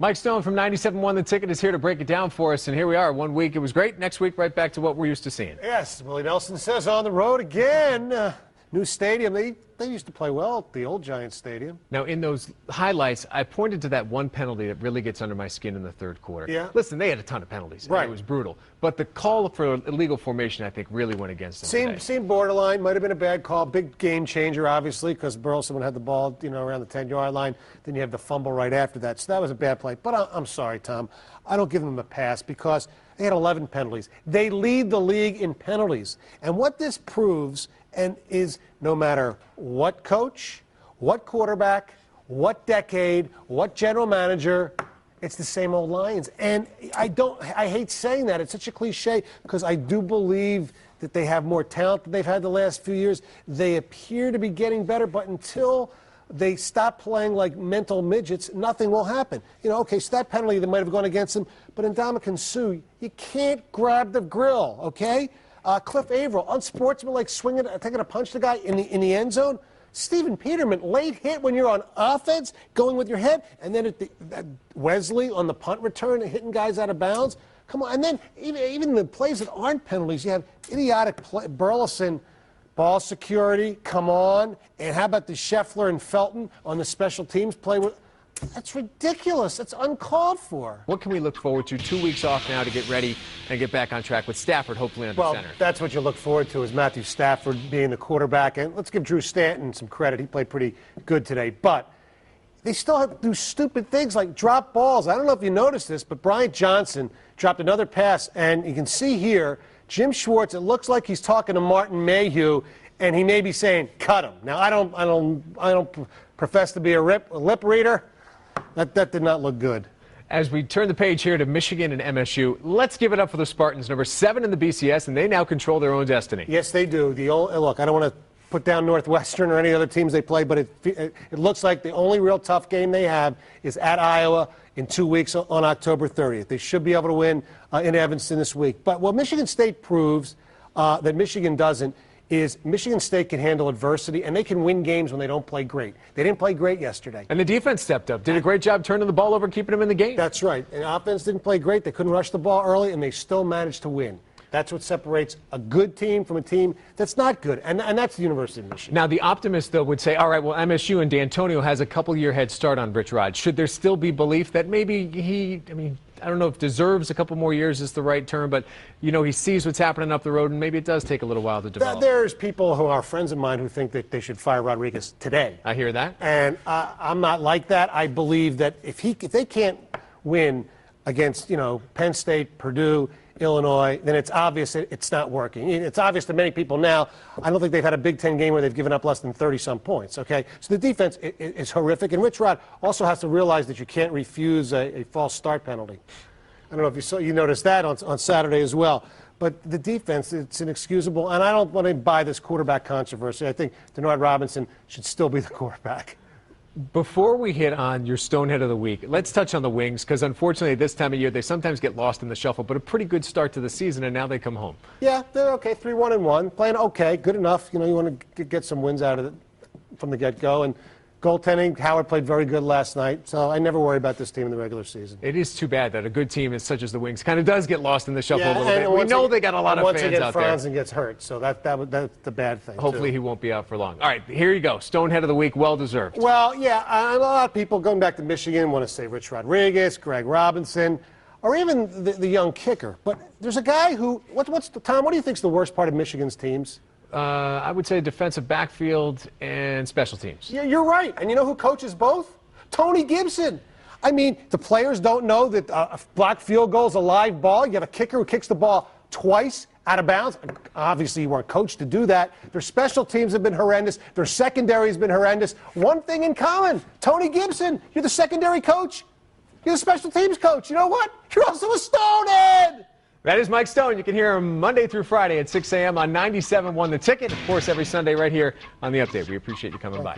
Mike Stone from 97.1 The Ticket is here to break it down for us, and here we are. 1 week it was great. Next week, right back to what we're used to seeing. Yes, Willie Nelson says on the road again. New stadium. They used to play well at the old Giants Stadium. Now, in those highlights, I pointed to that one penalty that really gets under my skin in the third quarter. Yeah. Listen, they had a ton of penalties. Right. It was brutal. But the call for illegal formation, I think, really went against them today. Seemed borderline. Might have been a bad call. Big game changer, obviously, because Burleson had the ball, around the 10-yard line. Then you have the fumble right after that. So that was a bad play. But I'm sorry, Tom. I don't give them a pass because they had 11 penalties. They lead the league in penalties. And what this proves is no matter what coach, what quarterback, what decade, what general manager, it's the same old Lions. And I hate saying that. It's such a cliche because I do believe that they have more talent than they've had the last few years. They appear to be getting better, but until they stop playing like mental midgets, nothing will happen. Okay, so that penalty that might have gone against them, but in Ndamukong Suh, you can't grab the grill, okay? Cliff Averill, unsportsmanlike, swinging, taking a punch to the guy in the end zone. Stephen Peterman, late hit when you're on offense, going with your head, and then Wesley on the punt return, hitting guys out of bounds. Come on, and then even the plays that aren't penalties, you have idiotic Burleson ball security. Come on, and how about the Scheffler and Felton on the special teams play with? That's ridiculous. That's uncalled for. What can we look forward to? 2 weeks off now to get ready and get back on track with Stafford, hopefully under center. Well, that's what you look forward to is Matthew Stafford being the quarterback. And let's give Drew Stanton some credit. He played pretty good today. But they still have to do stupid things like drop balls. I don't know if you noticed this, but Bryant Johnson dropped another pass. And you can see here, Jim Schwartz, it looks like he's talking to Martin Mayhew, and he may be saying, cut him. Now, I don't profess to be a lip reader. That did not look good. As we turn the page here to Michigan and MSU, let's give it up for the Spartans, number 7 in the BCS, and they now control their own destiny. Yes, they do. Look, I don't want to put down Northwestern or any other teams they play, but it looks like the only real tough game they have is at Iowa in 2 weeks on October 30th. They should be able to win in Evanston this week. But what Michigan State proves that Michigan doesn't is Michigan State can handle adversity, and they can win games when they don't play great. They didn't play great yesterday. And the defense stepped up, did a great job turning the ball over, keeping them in the game. That's right. And offense didn't play great. They couldn't rush the ball early, and they still managed to win. That's what separates a good team from a team that's not good, and that's the University of Michigan. Now, the optimist, though, would say, all right, well, MSU and D'Antonio has a couple-year head start on Rich Rod. Should there still be belief that maybe I don't know if deserves a couple more years is the right term, but, he sees what's happening up the road, and maybe it does take a little while to develop. There's people who are friends of mine who think that they should fire Rodriguez today. I hear that. And I'm not like that. I believe that if they can't win against, Penn State, Purdue, Illinois, then it's obvious it's not working. It's obvious to many people now. I don't think they've had a Big Ten game where they've given up less than 30-some points, okay? So the defense is horrific. And Rich Rod also has to realize that you can't refuse a false start penalty. I don't know if you noticed that on Saturday as well. But the defense, it's inexcusable. And I don't want to buy this quarterback controversy. I think Denard Robinson should still be the quarterback. Before we hit on your Stonehead of the Week, let's touch on the Wings, because unfortunately this time of year they sometimes get lost in the shuffle, but a pretty good start to the season, and now they come home. Yeah, they're okay, 3-1-1, playing okay, good enough. You want to get some wins out of it from the get-go. And goaltending, Howard played very good last night, so I never worry about this team in the regular season. It is too bad that a good team such as the Wings kind of does get lost in the shuffle a little bit. We know they got a lot of fans out there. Once Franzen gets hurt, so that's the bad thing. Hopefully he won't be out for long. All right, here you go. Stonehead of the Week, well-deserved. Well, yeah, a lot of people going back to Michigan want to say Rich Rodriguez, Greg Robinson, or even the young kicker. But there's a guy who, Tom, what do you think is the worst part of Michigan's teams? I would say defensive backfield and special teams. Yeah, you're right. And you know who coaches both? Tony Gibson. I mean, the players don't know that a blocked field goal is a live ball. You have a kicker who kicks the ball twice out of bounds. Obviously, you weren't coached to do that. Their special teams have been horrendous. Their secondary has been horrendous. One thing in common, Tony Gibson, you're the secondary coach. You're the special teams coach. You know what? You're also a Stonehead. That is Mike Stone. You can hear him Monday through Friday at 6 a.m. on 97.1 The Ticket. Of course, every Sunday right here on The Update. We appreciate you coming by.